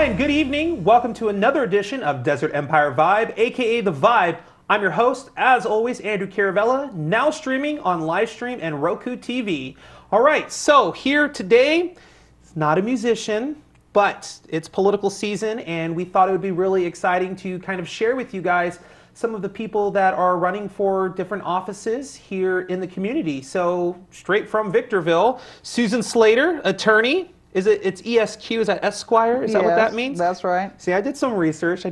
Hi, and good evening. Welcome to another edition of Desert Empire Vibe, aka The Vibe. I'm your host, as always, Andrew Caravella, now streaming on Livestream and ROKU TV. All right, so here today, it's not a musician, but it's political season, and we thought it would be really exciting to kind of share with you guys some of the people that are running for different offices here in the community. So, straight from Victorville, Susan Slater, attorney. It's ESQ, is that Esquire? Is that what that means? That's right. See, I did some research.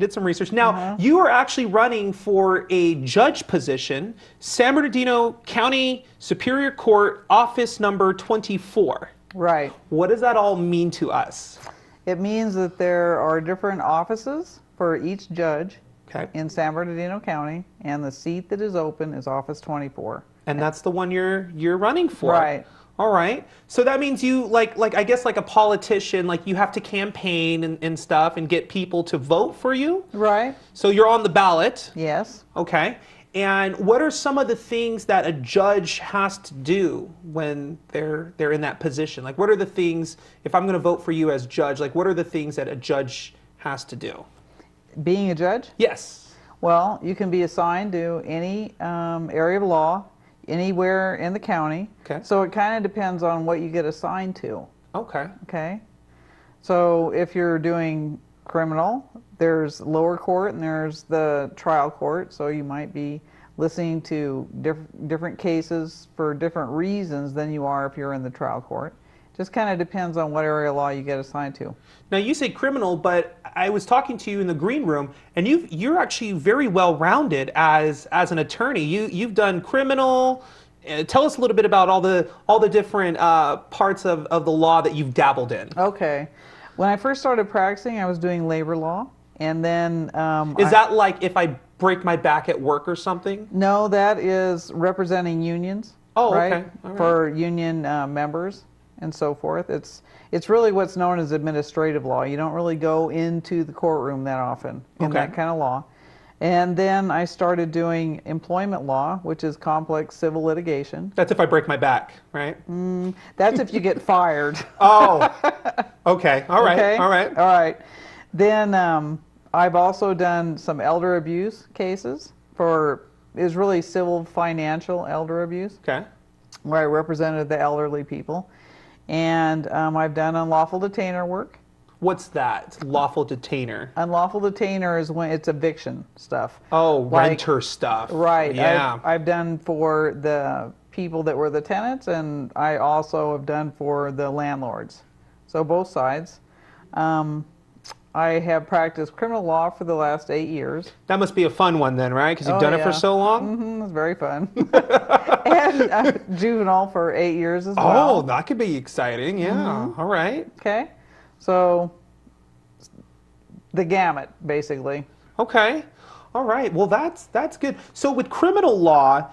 Now, you are actually running for a judge position, San Bernardino County Superior Court, office number 24. Right. What does that all mean to us? It means that there are different offices for each judge in San Bernardino County, and the seat that is open is office 24. And that's the one you're running for. Right. All right. So that means you, like I guess like a politician, like you have to campaign and stuff and get people to vote for you? Right. So you're on the ballot? Yes. Okay. And what are some of the things that a judge has to do when they're in that position? Like, what are the things, if I'm going to vote for you as judge, like what are the things that a judge has to do? Being a judge? Yes. Well, you can be assigned to any area of law, anywhere in the county. Okay. So it kind of depends on what you get assigned to. Okay. Okay. So if you're doing criminal, there's lower court and there's the trial court. So you might be listening to different cases for different reasons than you are if you're in the trial court. Just kind of depends on what area of law you get assigned to. Now you say criminal, but I was talking to you in the green room, and you're actually very well rounded as an attorney. You've done criminal. Tell us a little bit about all the different parts of the law that you've dabbled in. Okay, when I first started practicing, I was doing labor law, and then is that like if I break my back at work or something? No, that is representing unions. Oh, right? okay. All right. For union members and so forth. It's really what's known as administrative law. You don't really go into the courtroom that often in that kind of law. And then I started doing employment law, which is complex civil litigation. That's if I break my back, right? That's if you get fired. Oh, okay. All right. Okay? All right. All right. Then I've also done some elder abuse cases is really civil financial elder abuse. Okay. Where I represented the elderly people. And I've done unlawful detainer work. What's that? Lawful detainer? Unlawful detainer is when it's eviction stuff. Oh, renter stuff. Right. Yeah. I've done for the people that were the tenants, and I also have done for the landlords. So both sides. I have practiced criminal law for the last 8 years. That must be a fun one then, right? Because you've done it for so long? Mm-hmm, it's very fun. And juvenile for 8 years as well. Oh, that could be exciting. Yeah. All right. Okay. So the gamut, basically. Okay. All right. Well, that's good. So with criminal law,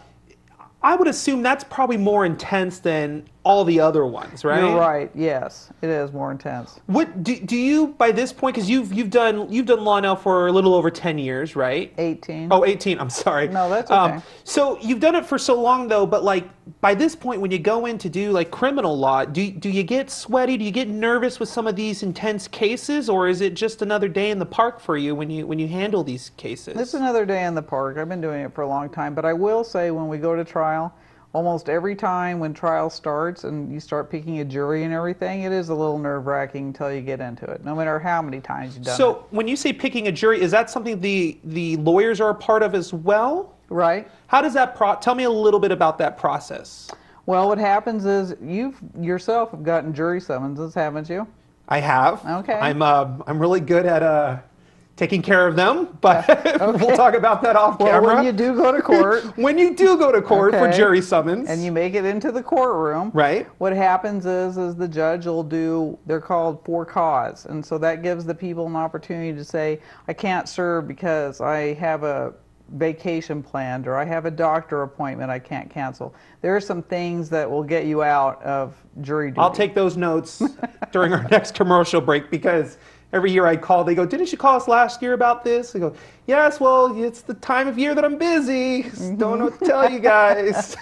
I would assume that's probably more intense than all the other ones, right? You're right. Yes, it is more intense. What do you, by this point, because you've done law now for a little over 10 years, right? 18. Oh, 18. I'm sorry. No, that's okay. So you've done it for so long though, but like by this point, when you go in to do like criminal law, do you get sweaty? Do you get nervous with some of these intense cases, or is it just another day in the park for you when you handle these cases? It's another day in the park. I've been doing it for a long time, but I will say when we go to trial, almost every time when trial starts and you start picking a jury and everything, it is a little nerve-wracking until you get into it, no matter how many times you've done it. So when you say picking a jury, is that something the lawyers are a part of as well? Right. How does that tell me a little bit about that process? Well, what happens is you've yourself have gotten jury summonses, haven't you? I have. Okay. I'm really good at taking care of them, but we'll talk about that off camera. Well, when you do go to court. When you do go to court for jury summons. And you make it into the courtroom. Right. What happens is the judge will do, they're called for cause. And so that gives the people an opportunity to say, I can't serve because I have a vacation planned, or I have a doctor appointment I can't cancel. There are some things that will get you out of jury duty. I'll take those notes during our next commercial break, because every year I call, they go, didn't you call us last year about this? I go, yes, well, it's the time of year that I'm busy. Don't know what to tell you guys.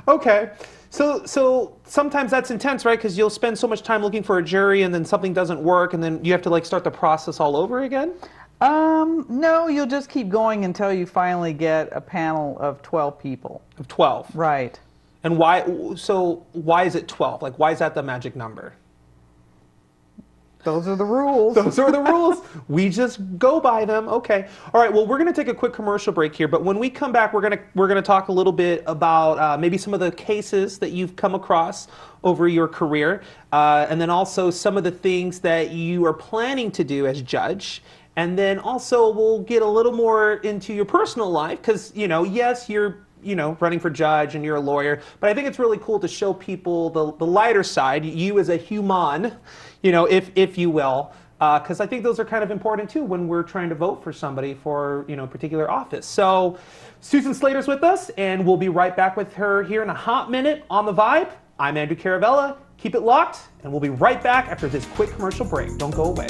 Okay. So sometimes that's intense, right? Because you'll spend so much time looking for a jury and then something doesn't work and then you have to like start the process all over again? No, you'll just keep going until you finally get a panel of 12 people. Of 12? Right. And why is it 12? Like, why is that the magic number? Those are the rules. Those are the rules. We just go by them. Okay. All right. Well, we're going to take a quick commercial break here, but when we come back, we're going to talk a little bit about maybe some of the cases that you've come across over your career, and then also some of the things that you are planning to do as judge. And then also we'll get a little more into your personal life because, yes, you're running for judge and you're a lawyer, but I think it's really cool to show people the lighter side, you as a human, if you will, because I think those are kind of important too when we're trying to vote for somebody for, a particular office. So Susan Slater's with us and we'll be right back with her here in a hot minute on The Vibe. I'm Andrew Caravella. Keep it locked and we'll be right back after this quick commercial break. Don't go away.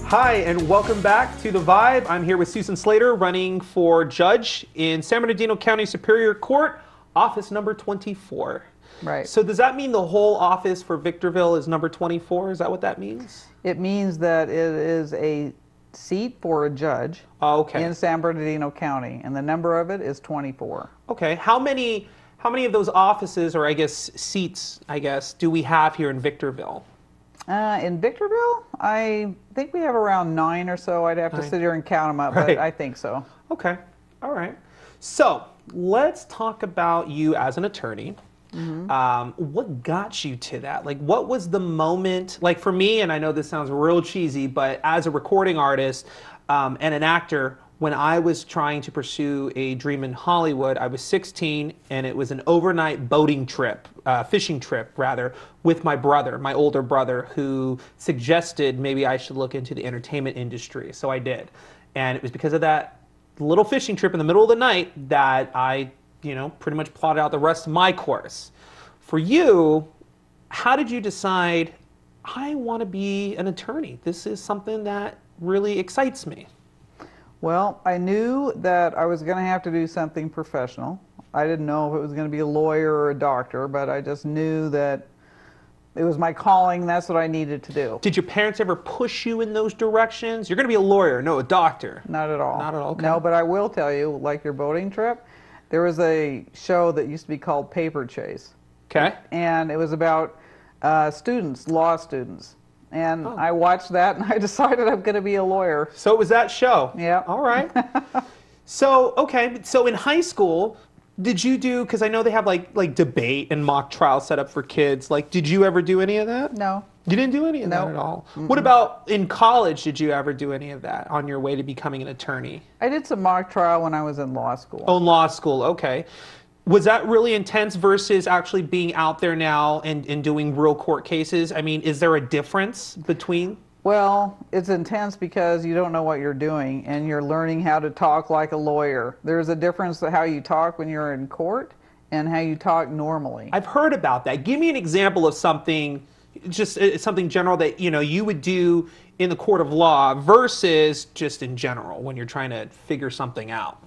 Hi, and welcome back to The Vibe. I'm here with Susan Slater, running for judge in San Bernardino County Superior Court, office number 24. Right. So does that mean the whole office for Victorville is number 24? Is that what that means? It means that it is a seat for a judge in San Bernardino County, and the number of it is 24. Okay. How many of those offices, or I guess seats, do we have here in Victorville? In Victorville, I think we have around 9 or so. I'd have to sit here and count them up, but I think so. Okay. All right. So let's talk about you as an attorney. What got you to that? Like, what was the moment? Like for me, and I know this sounds real cheesy, but as a recording artist and an actor, when I was trying to pursue a dream in Hollywood, I was 16 and it was an overnight boating trip, fishing trip rather, with my brother, my older brother, who suggested maybe I should look into the entertainment industry. So I did. And it was because of that little fishing trip in the middle of the night that I, pretty much plotted out the rest of my course. For you, how did you decide, I want to be an attorney? This is something that really excites me. Well, I knew that I was going to have to do something professional. I didn't know if it was going to be a lawyer or a doctor, but I just knew that it was my calling. That's what I needed to do. Did your parents ever push you in those directions? You're going to be a lawyer, no, a doctor. Not at all. Not at all? Okay. No, but I will tell you, like your boating trip, there was a show that used to be called Paper Chase. Okay. And it was about students, law students. And I watched that and I decided I'm going to be a lawyer. So it was that show? Yeah. All right. So in high school, did you do, because I know they have like debate and mock trial set up for kids, like did you ever do any of that? No. You didn't do any of that at all? What about in college, did you ever do any of that on your way to becoming an attorney? I did some mock trial when I was in law school. Oh, in law school, okay. Was that really intense versus actually being out there now and doing real court cases? I mean, is there a difference between? Well, it's intense because you don't know what you're doing and you're learning how to talk like a lawyer. There's a difference to how you talk when you're in court and how you talk normally. I've heard about that. Give me an example of something, just something general that you would do in the court of law versus just in general when you're trying to figure something out.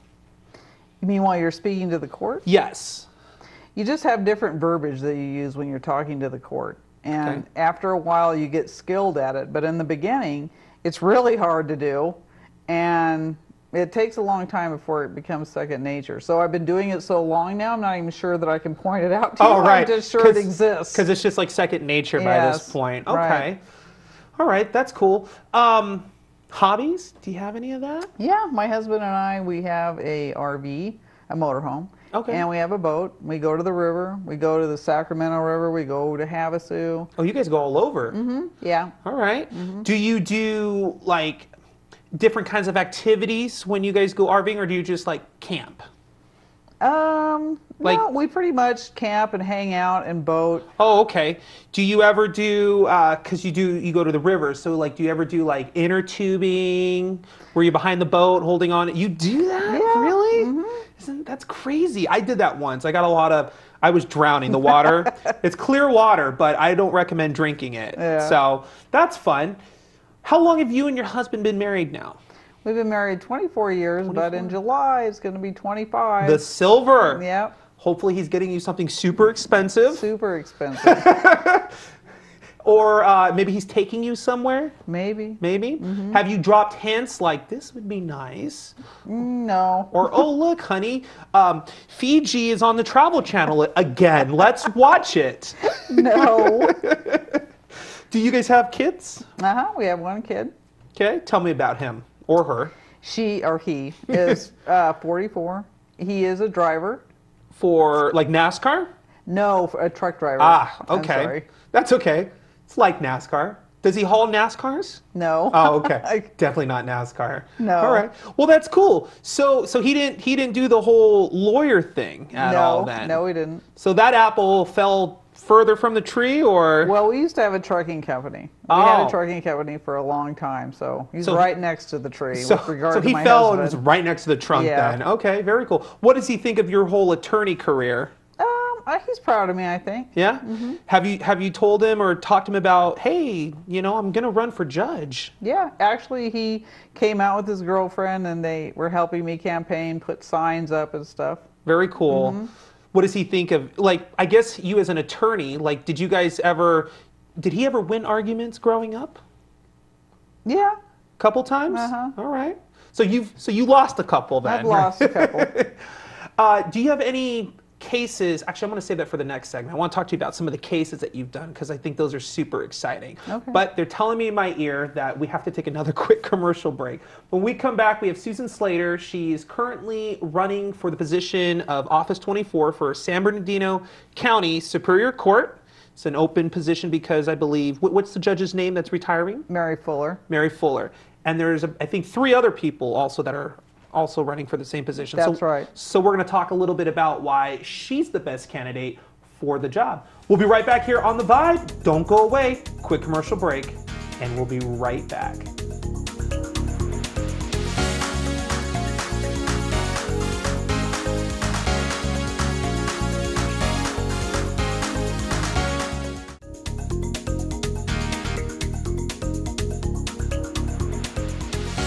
You mean while you're speaking to the court? Yes. You just have different verbiage that you use when you're talking to the court. And after a while you get skilled at it. But in the beginning, it's really hard to do. And it takes a long time before it becomes second nature. So I've been doing it so long now, I'm not even sure that I can point it out to you. Right. I'm just sure it exists. Because it's just like second nature by this point. Okay. Right. All right, that's cool. Hobbies? Do you have any of that? Yeah, my husband and I, we have a RV, a motorhome. Okay. And we have a boat. We go to the river. We go to the Sacramento River. We go to Havasu. Oh, you guys go all over. Mm-hmm. Yeah. All right. Mm-hmm. Do you do like different kinds of activities when you guys go RVing, or do you just like camp? No, we pretty much camp and hang out and boat. Oh, okay. Do you ever do, because you go to the river, so like do you ever do like inner tubing where you're behind the boat holding on? You do that? Yeah. Really? Mm-hmm. That's crazy. I did that once. I was drowning the water. It's clear water, but I don't recommend drinking it. Yeah. So that's fun. How long have you and your husband been married now? We've been married 24 years, 24. but in July it's going to be 25. The silver. Yep. Hopefully he's getting you something super expensive. Super expensive. Or maybe he's taking you somewhere. Maybe. Maybe. Have you dropped hints like, this would be nice? No. Or, oh, look, honey, Fiji is on the Travel Channel again. Let's watch it. No. Do you guys have kids? We have one kid. Okay, tell me about him or her. She or he is 44. He is a driver. For like NASCAR? No, for a truck driver. Ah, I'm okay. sorry. That's okay. It's like NASCAR. Does he haul NASCARs? No. Oh, okay. Definitely not NASCAR. No. All right. Well, that's cool. So he didn't do the whole lawyer thing at all then. No, he didn't. So that apple fell further from the tree, or? Well, we used to have a trucking company. We had a trucking company for a long time, so he's right next to the tree with regard to my husband. So he fell and was right next to the trunk Yeah. then. Okay, very cool. What does he think of your whole attorney career? He's proud of me, I think. Yeah? Have you told him or talked to him about, hey, I'm going to run for judge? Yeah, actually he came out with his girlfriend and they were helping me campaign, put signs up and stuff. Very cool. What does he think of, like, I guess you as an attorney, like, did he ever win arguments growing up? Yeah. Couple times? All right. So you lost a couple then. I've lost a couple. Do you have any cases? Actually, I'm going to save that for the next segment. I want to talk to you about some of the cases that you've done because I think those are super exciting. Okay. But they're telling me in my ear that we have to take another quick commercial break. When we come back, we have Susan Slater. She's currently running for the position of Office 24 for San Bernardino County Superior Court. It's an open position because I believe, what's the judge's name that's retiring? Mary Fuller. Mary Fuller. And there's, I think, 3 other people also that are also running for the same position. That's right. So we're going to talk a little bit about why she's the best candidate for the job. We'll be right back here on The Vibe. Don't go away. Quick commercial break, and we'll be right back.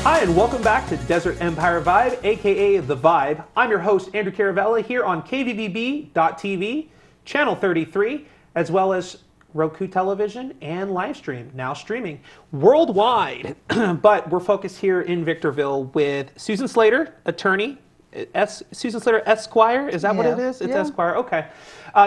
Hi, and welcome back to Desert Empire Vibe, aka The Vibe. I'm your host, Andrew Caravella, here on KVVB.TV, Channel 33, as well as Roku television and Livestream, now streaming worldwide. But we're focused here in Victorville with Susan Slater, attorney. Susan Slater Esquire, is that what it is? It's Esquire, okay.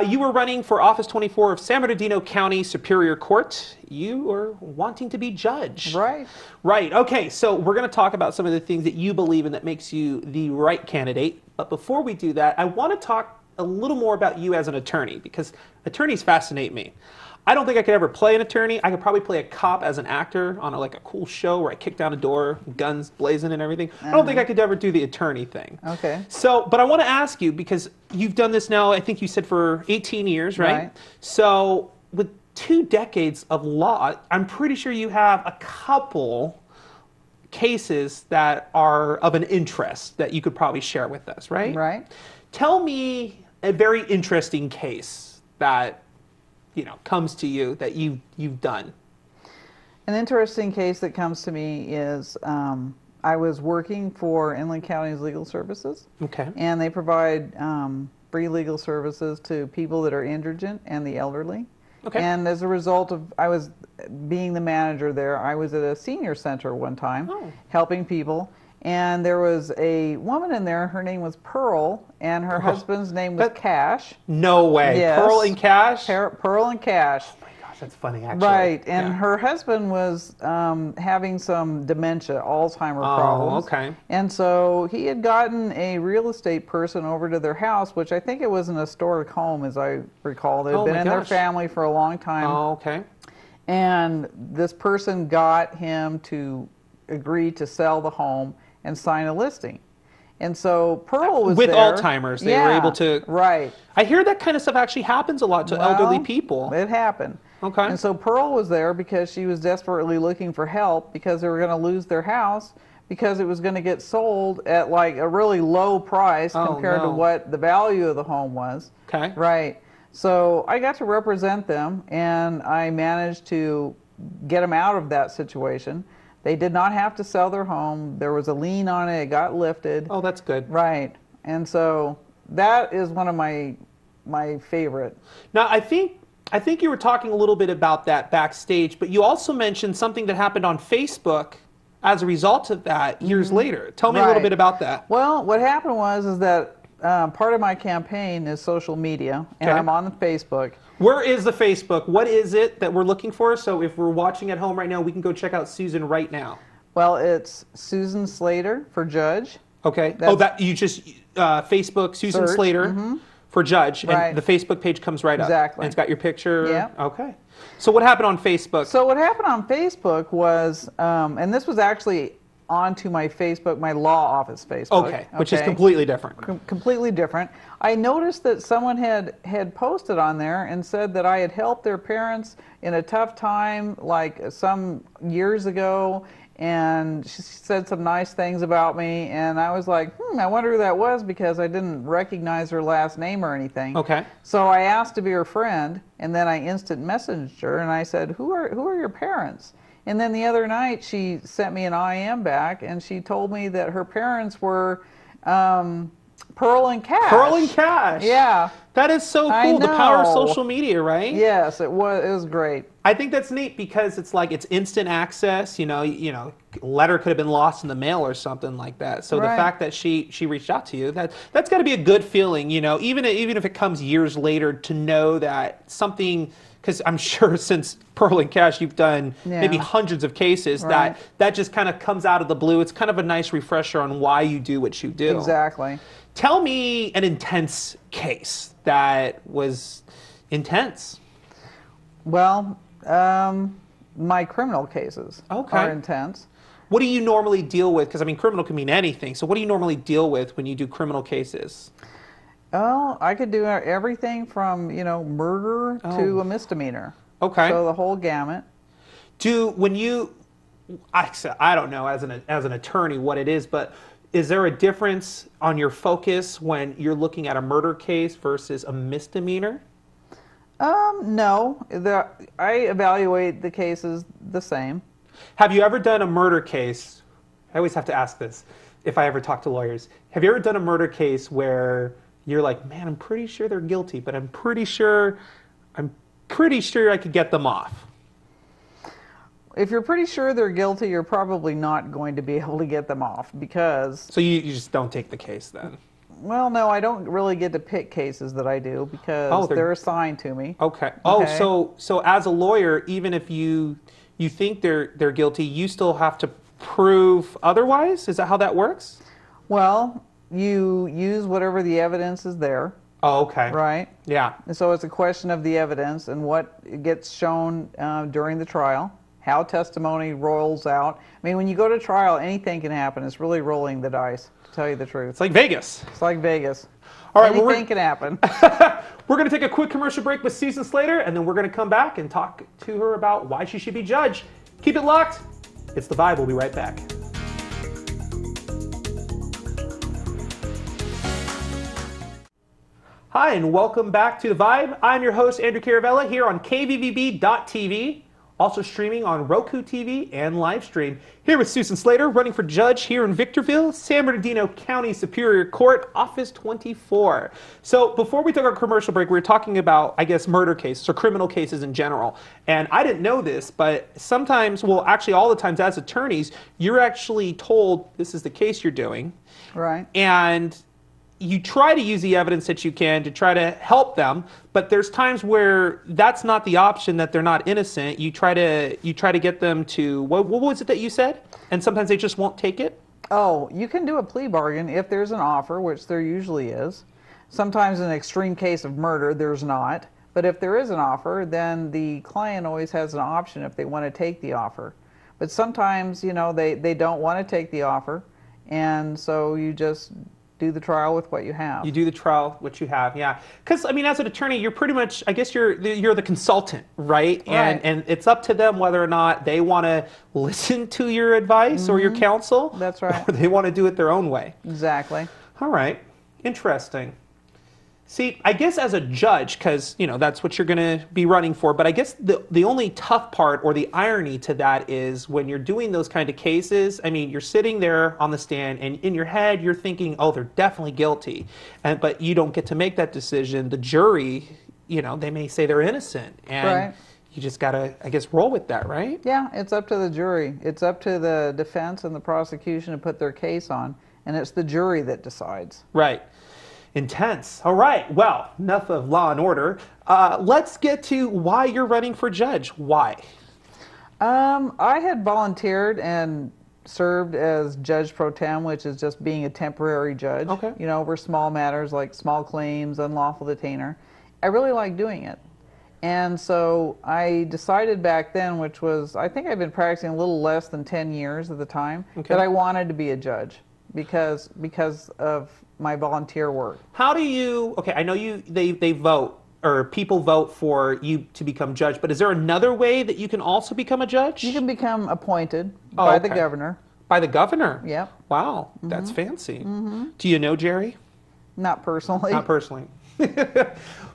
You were running for Office 24 of San Bernardino County Superior Court. You were wanting to be judge. Right. Right, okay, so we're going to talk about some of the things that you believe in that makes you the right candidate. But before we do that, I want to talk a little more about you as an attorney, because attorneys fascinate me. I don't think I could ever play an attorney. I could probably play a cop as an actor on a cool show where I kick down a door, guns blazing and everything. I don't think I could ever do the attorney thing. Okay. So, but I want to ask you, because you've done this now, I think you said for 18 years, right? Right. So with 2 decades of law, I'm pretty sure you have a couple cases that are of an interest that you could probably share with us, right? Right. Tell me a very interesting case that comes to you that you've done. An interesting case that comes to me is I was working for Inland County's Legal Services. Okay. And they provide free legal services to people that are indigent and the elderly. Okay. And as a result of, I was being the manager there, I was at a senior center one time helping people. And there was a woman in there, her name was Pearl, and her husband's name was Cash. No way. Yes. Pearl and Cash? Pearl and Cash. Oh my gosh, that's funny actually. Right, and her husband was having some dementia, Alzheimer problems. Okay. And so he had gotten a real estate person over to their house, which I think it was an historic home, as I recall. They'd been in their family for a long time. Oh, okay. And this person got him to agree to sell the home and sign a listing. And so Pearl was with there. Alzheimer's, they were able to. Right. I hear that kind of stuff actually happens a lot to elderly people. It happened. Okay. And so Pearl was there because she was desperately looking for help because they were going to lose their house because it was going to get sold at like a really low price compared to what the value of the home was. Okay. Right. So I got to represent them and I managed to get them out of that situation. They did not have to sell their home. There was a lien on it. It got lifted. Oh, that's good. Right. And so that is one of my favorite. Now, I think you were talking a little bit about that backstage, but you also mentioned something that happened on Facebook as a result of that years later. Tell me a little bit about that. Well, what happened is that part of my campaign is social media, and I'm on the Facebook. Where is the Facebook? What is it that we're looking for? So if we're watching at home right now, we can go check out Susan right now. Well, it's Susan Slater for judge. Okay. That you just Facebook Susan search. Slater for judge, and the Facebook page comes right up. Exactly. And it's got your picture. Yeah. Okay. So what happened on Facebook? So what happened on Facebook was, and this was actually onto my Facebook, my law office Facebook. Okay, which is completely different. Completely different. I noticed that someone had posted on there and said that I had helped their parents in a tough time, like some years ago, and she said some nice things about me, and I was like, I wonder who that was, because I didn't recognize her last name or anything. Okay. So I asked to be her friend, and then I instant messaged her, and I said, who are your parents? And then the other night, she sent me an IM back, and she told me that her parents were Pearl and Cash. Pearl and Cash. Yeah. That is so cool. I know. The power of social media, right? Yes, it was great. I think that's neat because it's like it's instant access. You know, letter could have been lost in the mail or something like that. So the fact that she reached out to you, that's got to be a good feeling. You know, even if it comes years later, to know that something. Because I'm sure since Pearl and Cash, you've done maybe hundreds of cases, that just kind of comes out of the blue. It's kind of a nice refresher on why you do what you do. Exactly. Tell me an intense case that was intense. Well, my criminal cases are intense. What do you normally deal with? Because, I mean, criminal can mean anything. So what do you normally deal with when you do criminal cases? Oh, I could do everything from, murder to a misdemeanor. Okay. So the whole gamut. I don't know as an attorney what it is, but is there a difference on your focus when you're looking at a murder case versus a misdemeanor? No. I evaluate the cases the same. Have you ever done a murder case? I always have to ask this if I ever talk to lawyers. Have you ever done a murder case where you're like, man, I'm pretty sure they're guilty, but I'm pretty sure I could get them off? If you're pretty sure they're guilty, you're probably not going to be able to get them off, because... So you just don't take the case then? Well, no, I don't really get to pick cases that I do, because they're assigned to me. Okay. Oh, so as a lawyer, even if you think they're guilty, you still have to prove otherwise? Is that how that works? Well, you use whatever the evidence is there. Oh, okay. Right? Yeah. And so it's a question of the evidence and what gets shown during the trial, how testimony rolls out. I mean, when you go to trial, anything can happen. It's really rolling the dice, to tell you the truth. It's like Vegas. It's like Vegas. All right, anything can happen. We're going to take a quick commercial break with Susan Slater, and then we're going to come back and talk to her about why she should be judged. Keep it locked. It's The Vibe. We'll be right back. Hi, and welcome back to The Vibe. I'm your host, Andrew Caravella, here on KVVB.TV, also streaming on Roku TV and Livestream. Here with Susan Slater, running for judge here in Victorville, San Bernardino County Superior Court, Office 24. So before we took our commercial break, we were talking about, I guess, murder cases or criminal cases in general. And I didn't know this, but sometimes, well, actually all the times as attorneys, you're actually told this is the case you're doing. Right. And you try to use the evidence that you can to try to help them, but there's times where that's not the option, that they're not innocent. You try to get them to, what was it that you said? And sometimes they just won't take it? Oh, you can do a plea bargain if there's an offer, which there usually is. Sometimes in an extreme case of murder, there's not. But if there is an offer, then the client always has an option if they want to take the offer. But sometimes, they don't want to take the offer, and so you just do the trial with what you have. You do the trial what you have, yeah. Because, I mean, as an attorney, you're pretty much, I guess you're the consultant, right? And it's up to them whether or not they want to listen to your advice or your counsel. That's right. Or they want to do it their own way. Exactly. All right. Interesting. See, I guess as a judge, because, you know, that's what you're going to be running for, but I guess the only tough part or the irony to that is when you're doing those kind of cases, I mean, you're sitting there on the stand and in your head you're thinking, oh, they're definitely guilty. But you don't get to make that decision. The jury, you know, they may say they're innocent. And Right. you just got to, I guess, roll with that, right? Yeah, it's up to the jury. It's up to the defense and the prosecution to put their case on, and it's the jury that decides. Right. Intense. All right. Well, enough of law and order. Let's get to why you're running for judge. Why? I had volunteered and served as judge pro tem, which is just being a temporary judge. Okay. You know, over small matters like small claims, unlawful detainer. I really like doing it. And so I decided back then, which was, I think I've been practicing a little less than 10 years at the time, Okay. that I wanted to be a judge because of my volunteer work. How do you, okay, I know they vote, or people vote for you to become judge, but is there another way that you can also become a judge? You can become appointed Oh, by okay. the governor. By the governor? Yep. Wow, that's fancy. Do you know Jerry? Not personally. Not personally.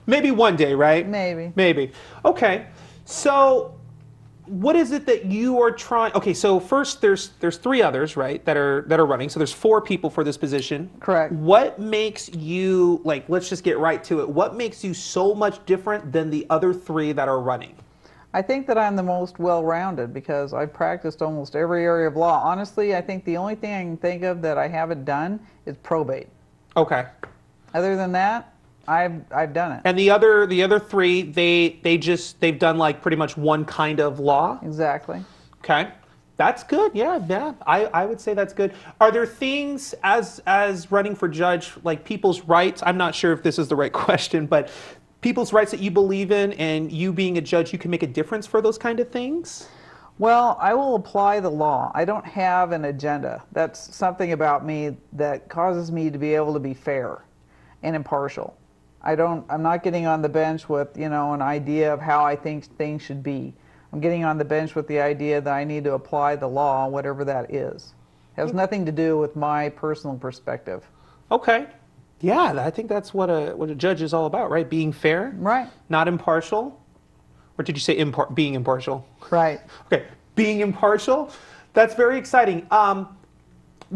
Maybe one day, right? Maybe. Maybe. Okay, so what is it that you are trying? Okay, so first there's three others, right, that are running. So there's 4 people for this position. Correct. What makes you, like, let's just get right to it. What makes you so much different than the other 3 that are running? I think that I'm the most well-rounded because I've practiced almost every area of law. Honestly, I think the only thing I can think of that I haven't done is probate. Okay. Other than that, I've done it. And the other 3, they've done like pretty much one kind of law. Exactly. Okay. That's good. Yeah. I would say that's good. Are there things as running for judge, like people's rights? I'm not sure if this is the right question, but people's rights that you believe in, and you being a judge, you can make a difference for those kind of things? Well, I will apply the law. I don't have an agenda. That's something about me that causes me to be able to be fair and impartial. I'm not getting on the bench with, you know, an idea of how I think things should be. I'm getting on the bench with the idea that I need to apply the law, whatever that is. It has nothing to do with my personal perspective. Okay. Yeah, I think that's what a judge is all about, right? Being fair, Right. not impartial. Or did you say being impartial? Right. Okay, being impartial. That's very exciting.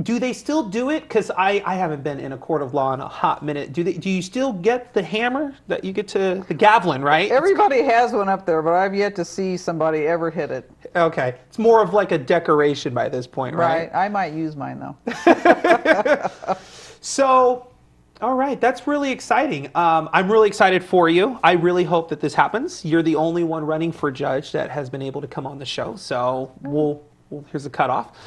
Do they still do it? Because I haven't been in a court of law in a hot minute. Do you still get the hammer that you get to the javelin, right? Everybody has one up there, but I've yet to see somebody ever hit it. Okay, it's more of like a decoration by this point, right? Right. I might use mine though. So, all right, that's really exciting. I'm really excited for you. I really hope that this happens. You're the only one running for judge that has been able to come on the show. So well, here's the cutoff.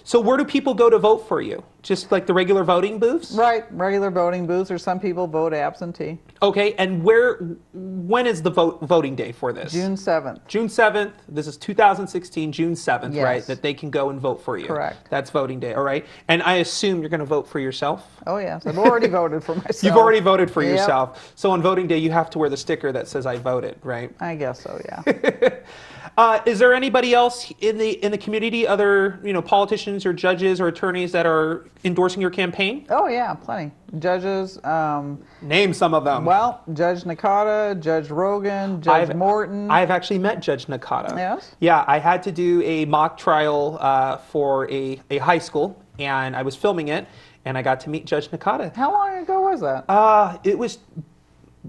So where do people go to vote for you? Just like the regular voting booths? Right. Regular voting booths, or some people vote absentee. Okay, and when is the voting day for this? June 7th. June 7th. This is 2016, June 7th, Yes. right? That they can go and vote for you. Correct. That's voting day, all right? And I assume you're going to vote for yourself? Oh yes, I've already voted for myself. You've already voted for Yep. yourself. So on voting day, you have to wear the sticker that says I voted, right? I guess so, yeah. Is there anybody else in the community, other politicians or judges or attorneys that are endorsing your campaign? Oh yeah, plenty. Judges, Name some of them. well, Judge Nakata, Judge Rogan, Judge Morton. I've actually met Judge Nakata. Yes? Yeah, I had to do a mock trial for a high school, and I was filming it, and I got to meet Judge Nakata. How long ago was that? It was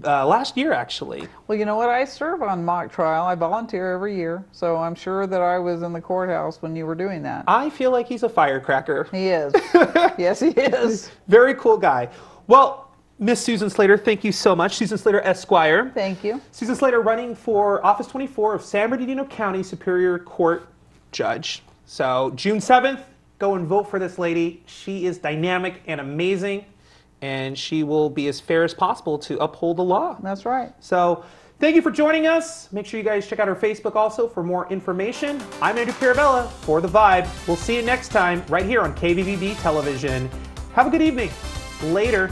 last year, actually. Well, you know what? I serve on mock trial. I volunteer every year, so I'm sure that I was in the courthouse when you were doing that. I feel like he's a firecracker. He is. Yes, he is. Very cool guy. Well, Miss Susan Slater, thank you so much. Susan Slater, Esquire. Thank you. Susan Slater running for Office 24 of San Bernardino County Superior Court Judge. So June 7th, go and vote for this lady. She is dynamic and amazing, and she will be as fair as possible to uphold the law. That's right. So thank you for joining us. Make sure you guys check out our Facebook also for more information. I'm Andrew Caravella for The Vibe. We'll see you next time right here on KVVB Television. Have a good evening. Later.